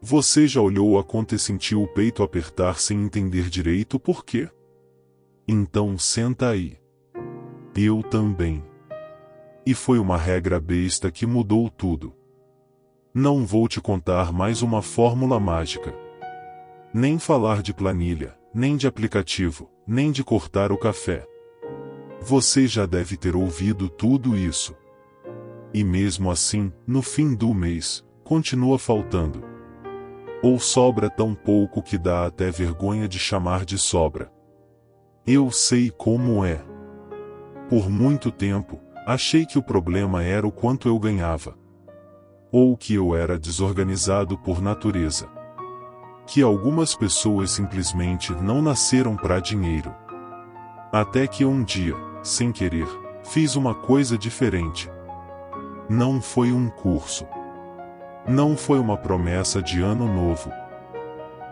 Você já olhou a conta e sentiu o peito apertar sem entender direito por quê? Então senta aí. Eu também. E foi uma regra besta que mudou tudo. Não vou te contar mais uma fórmula mágica. Nem falar de planilha, nem de aplicativo, nem de cortar o café. Você já deve ter ouvido tudo isso. E mesmo assim, no fim do mês, continua faltando. Ou sobra tão pouco que dá até vergonha de chamar de sobra. Eu sei como é. Por muito tempo, achei que o problema era o quanto eu ganhava. Ou que eu era desorganizado por natureza. Que algumas pessoas simplesmente não nasceram para dinheiro. Até que um dia, sem querer, fiz uma coisa diferente. Não foi um curso. Não foi uma promessa de ano novo.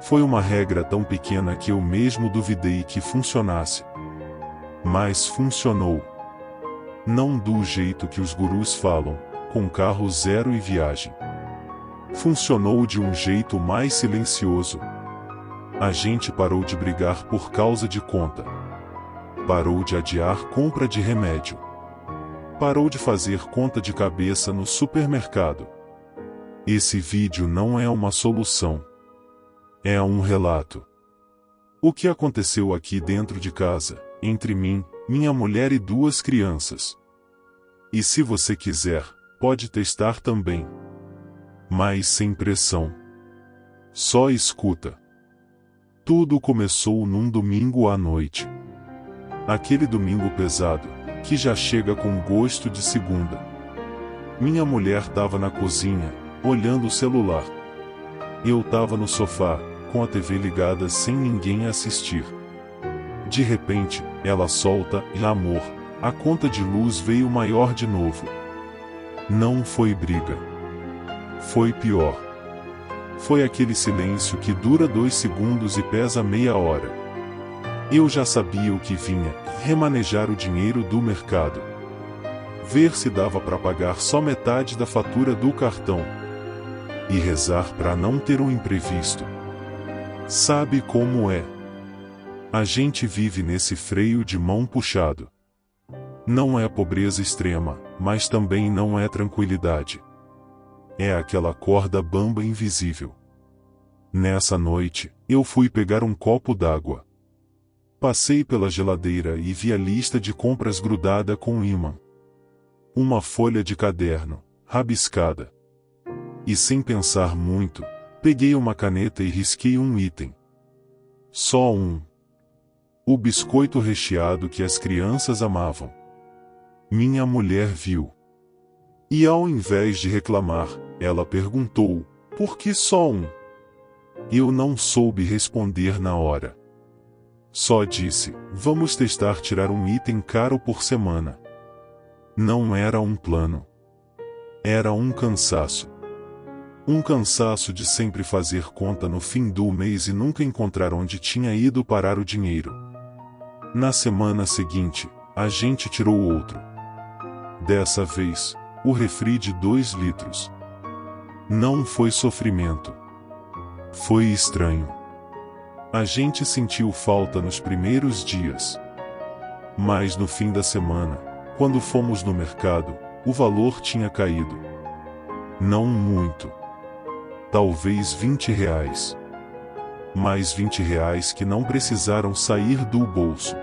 Foi uma regra tão pequena que eu mesmo duvidei que funcionasse. Mas funcionou. Não do jeito que os gurus falam, com carro zero e viagem. Funcionou de um jeito mais silencioso. A gente parou de brigar por causa de conta. Parou de adiar compra de remédio. Parou de fazer conta de cabeça no supermercado. Esse vídeo não é uma solução. É um relato. O que aconteceu aqui dentro de casa, entre mim, minha mulher e 2 crianças. E se você quiser, pode testar também. Mas sem pressão. Só escuta. Tudo começou num domingo à noite. Aquele domingo pesado, que já chega com gosto de segunda. Minha mulher estava na cozinha, olhando o celular. Eu estava no sofá, com a TV ligada sem ninguém assistir. De repente, ela solta, amor, a conta de luz veio maior de novo. Não foi briga. Foi pior. Foi aquele silêncio que dura 2 segundos e pesa meia hora. Eu já sabia o que vinha, remanejar o dinheiro do mercado. Ver se dava para pagar só metade da fatura do cartão. E rezar para não ter um imprevisto. Sabe como é? A gente vive nesse freio de mão puxado. Não é pobreza extrema, mas também não é tranquilidade. É aquela corda bamba invisível. Nessa noite, eu fui pegar um copo d'água. Passei pela geladeira e vi a lista de compras grudada com ímã. Uma folha de caderno, rabiscada. E sem pensar muito, peguei uma caneta e risquei um item. Só um. O biscoito recheado que as crianças amavam. Minha mulher viu. E ao invés de reclamar, ela perguntou, por que só um? Eu não soube responder na hora. Só disse, vamos testar tirar um item caro por semana. Não era um plano. Era um cansaço. Um cansaço de sempre fazer conta no fim do mês e nunca encontrar onde tinha ido parar o dinheiro. Na semana seguinte, a gente tirou outro. Dessa vez, o refri de 2 litros. Não foi sofrimento. Foi estranho. A gente sentiu falta nos primeiros dias. Mas no fim da semana, quando fomos no mercado, o valor tinha caído. Não muito. Talvez R$20. Mais R$20 que não precisaram sair do bolso.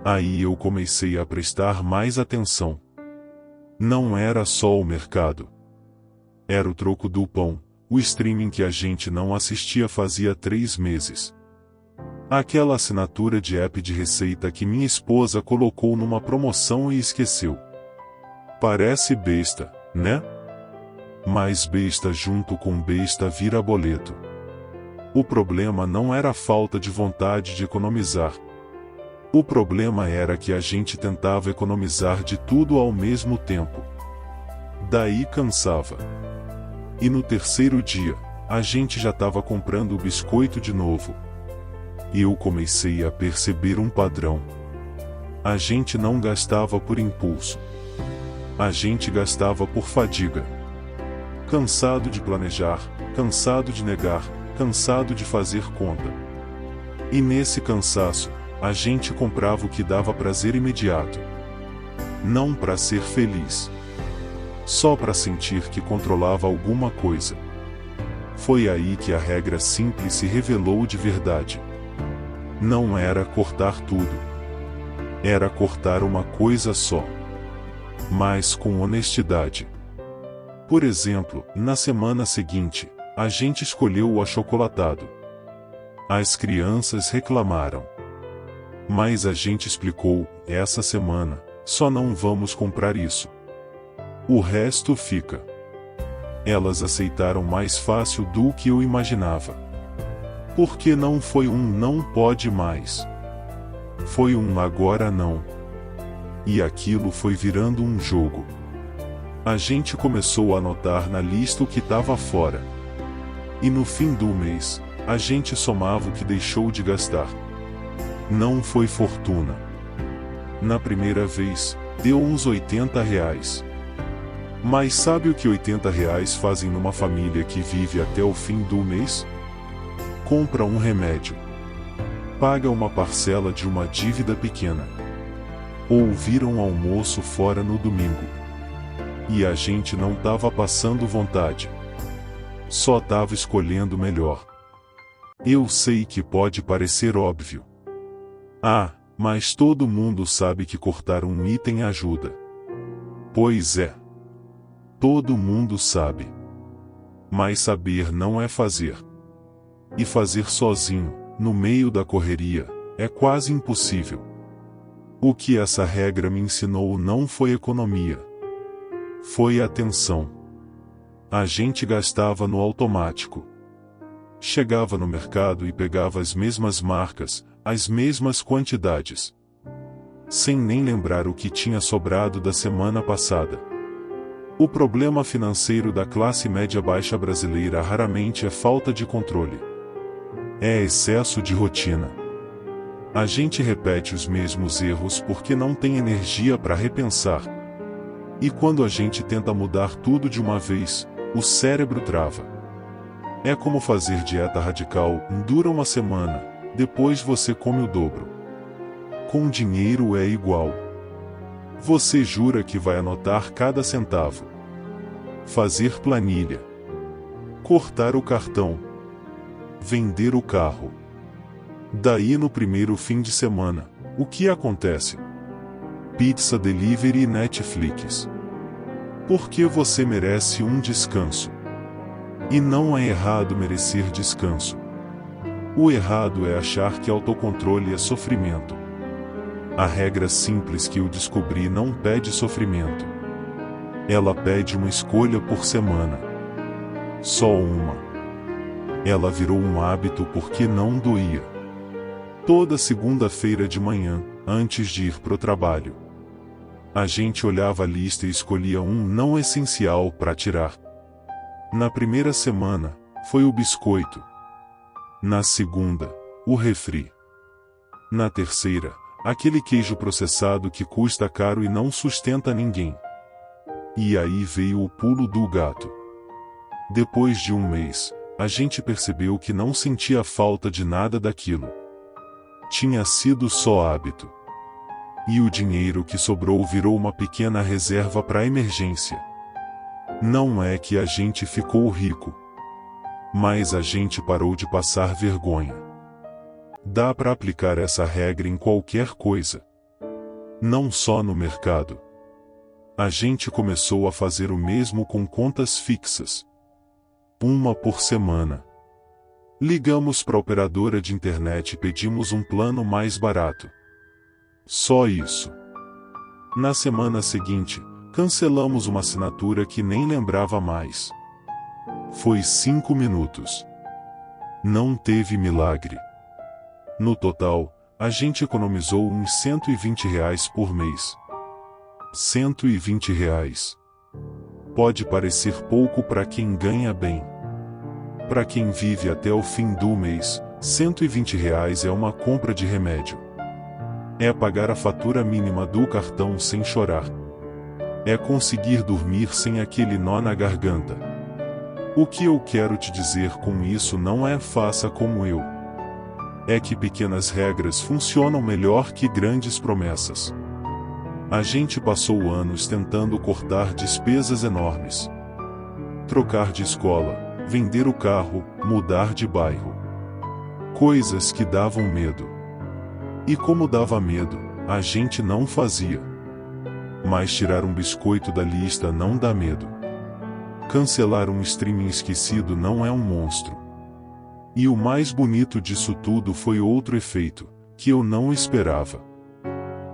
Aí eu comecei a prestar mais atenção. Não era só o mercado. Era o troco do pão, o streaming que a gente não assistia fazia 3 meses. Aquela assinatura de app de receita que minha esposa colocou numa promoção e esqueceu. Parece besta, né? Mas besta junto com besta vira boleto. O problema não era a falta de vontade de economizar. O problema era que a gente tentava economizar de tudo ao mesmo tempo. Daí cansava. E no terceiro dia, a gente já estava comprando o biscoito de novo. Eu comecei a perceber um padrão. A gente não gastava por impulso. A gente gastava por fadiga. cansado de planejar, cansado de negar, cansado de fazer conta. E nesse cansaço, a gente comprava o que dava prazer imediato. Não para ser feliz. Só para sentir que controlava alguma coisa. Foi aí que a regra simples se revelou de verdade. Não era cortar tudo. Era cortar uma coisa só. Mas com honestidade. Por exemplo, na semana seguinte, a gente escolheu o achocolatado. As crianças reclamaram. Mas a gente explicou, essa semana, só não vamos comprar isso. O resto fica. Elas aceitaram mais fácil do que eu imaginava. Porque não foi um não pode mais. Foi um agora não. E aquilo foi virando um jogo. A gente começou a anotar na lista o que estava fora. E no fim do mês, a gente somava o que deixou de gastar. Não foi fortuna. Na primeira vez, deu uns R$ 80. Mas sabe o que R$ 80 fazem numa família que vive até o fim do mês? Compra um remédio. Paga uma parcela de uma dívida pequena. Ou vira um almoço fora no domingo. E a gente não tava passando vontade. Só tava escolhendo melhor. Eu sei que pode parecer óbvio. Ah, mas todo mundo sabe que cortar um item ajuda. Pois é. Todo mundo sabe. Mas saber não é fazer. E fazer sozinho, no meio da correria, é quase impossível. O que essa regra me ensinou não foi economia. Foi atenção. A gente gastava no automático. Chegava no mercado e pegava as mesmas marcas, as mesmas quantidades. Sem nem lembrar o que tinha sobrado da semana passada. O problema financeiro da classe média baixa brasileira raramente é falta de controle. É excesso de rotina. A gente repete os mesmos erros porque não tem energia para repensar. E quando a gente tenta mudar tudo de uma vez, o cérebro trava. É como fazer dieta radical, dura uma semana, depois você come o dobro. Com dinheiro é igual. Você jura que vai anotar cada centavo. Fazer planilha. Cortar o cartão. Vender o carro. Daí no primeiro fim de semana, o que acontece? Pizza delivery e Netflix. Porque você merece um descanso. E não é errado merecer descanso. O errado é achar que autocontrole é sofrimento. A regra simples que eu descobri não pede sofrimento. Ela pede uma escolha por semana. Só uma. Ela virou um hábito porque não doía. Toda segunda-feira de manhã, antes de ir pro trabalho, a gente olhava a lista e escolhia um não essencial para tirar. Na primeira semana, foi o biscoito. Na segunda, o refri. Na terceira, aquele queijo processado que custa caro e não sustenta ninguém. E aí veio o pulo do gato. Depois de um mês, a gente percebeu que não sentia falta de nada daquilo. Tinha sido só hábito. E o dinheiro que sobrou virou uma pequena reserva para emergência. Não é que a gente ficou rico. Mas a gente parou de passar vergonha. Dá para aplicar essa regra em qualquer coisa. Não só no mercado. A gente começou a fazer o mesmo com contas fixas. Uma por semana. Ligamos para a operadora de internet e pedimos um plano mais barato. Só isso. Na semana seguinte, cancelamos uma assinatura que nem lembrava mais. Foi 5 minutos. Não teve milagre. No total, a gente economizou uns R$ 120 por mês. R$ 120. Pode parecer pouco para quem ganha bem. Para quem vive até o fim do mês, R$ 120 é uma compra de remédio. É pagar a fatura mínima do cartão sem chorar. É conseguir dormir sem aquele nó na garganta. O que eu quero te dizer com isso não é faça como eu. É que pequenas regras funcionam melhor que grandes promessas. A gente passou anos tentando cortar despesas enormes. Trocar de escola, vender o carro, mudar de bairro. Coisas que davam medo. E como dava medo, a gente não fazia. Mas tirar um biscoito da lista não dá medo. Cancelar um streaming esquecido não é um monstro. E o mais bonito disso tudo foi outro efeito, que eu não esperava.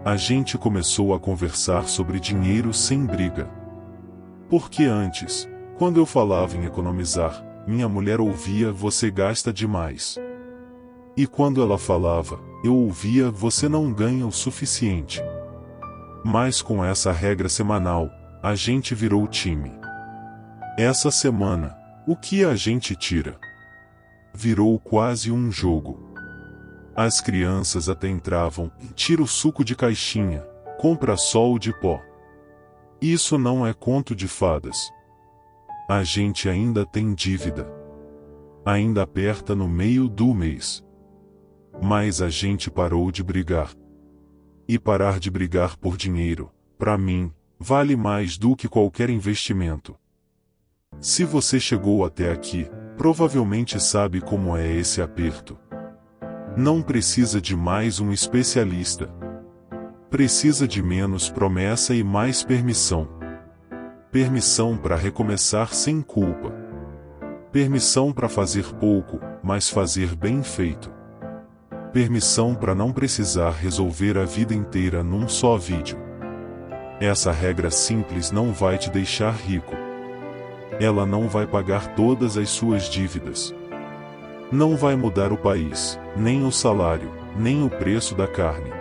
A gente começou a conversar sobre dinheiro sem briga. Porque antes, quando eu falava em economizar, minha mulher ouvia "você gasta demais". E quando ela falava, eu ouvia "você não ganha o suficiente". Mas com essa regra semanal, a gente virou time. Essa semana, o que a gente tira? Virou quase um jogo. As crianças até entravam, tira o suco de caixinha, compra sol de pó. Isso não é conto de fadas. A gente ainda tem dívida. Ainda aperta no meio do mês. Mas a gente parou de brigar. E parar de brigar por dinheiro, para mim, vale mais do que qualquer investimento. Se você chegou até aqui, provavelmente sabe como é esse aperto. Não precisa de mais um especialista. Precisa de menos promessa e mais permissão. Permissão para recomeçar sem culpa. Permissão para fazer pouco, mas fazer bem feito. Permissão para não precisar resolver a vida inteira num só vídeo. Essa regra simples não vai te deixar rico. Ela não vai pagar todas as suas dívidas. Não vai mudar o país, nem o salário, nem o preço da carne.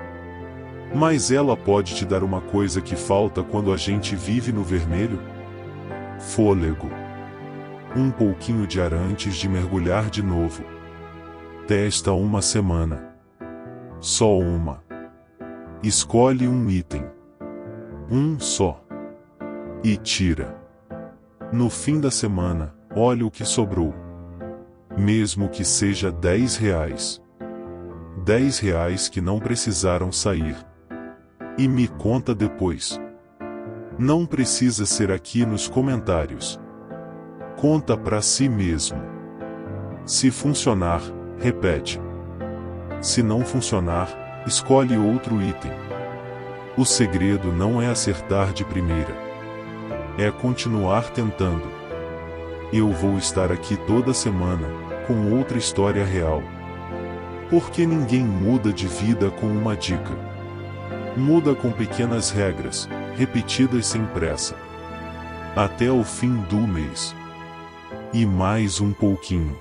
Mas ela pode te dar uma coisa que falta quando a gente vive no vermelho: fôlego. Um pouquinho de ar antes de mergulhar de novo. Testa uma semana. Só uma. Escolhe um item. Um só. E tira. No fim da semana, olha o que sobrou. Mesmo que seja R$10. R$10 que não precisaram sair. E me conta depois. Não precisa ser aqui nos comentários. Conta pra si mesmo. Se funcionar, repete. Se não funcionar, escolhe outro item. O segredo não é acertar de primeira. É continuar tentando. Eu vou estar aqui toda semana, com outra história real. Porque ninguém muda de vida com uma dica. Muda com pequenas regras, repetidas sem pressa. Até o fim do mês. E mais um pouquinho.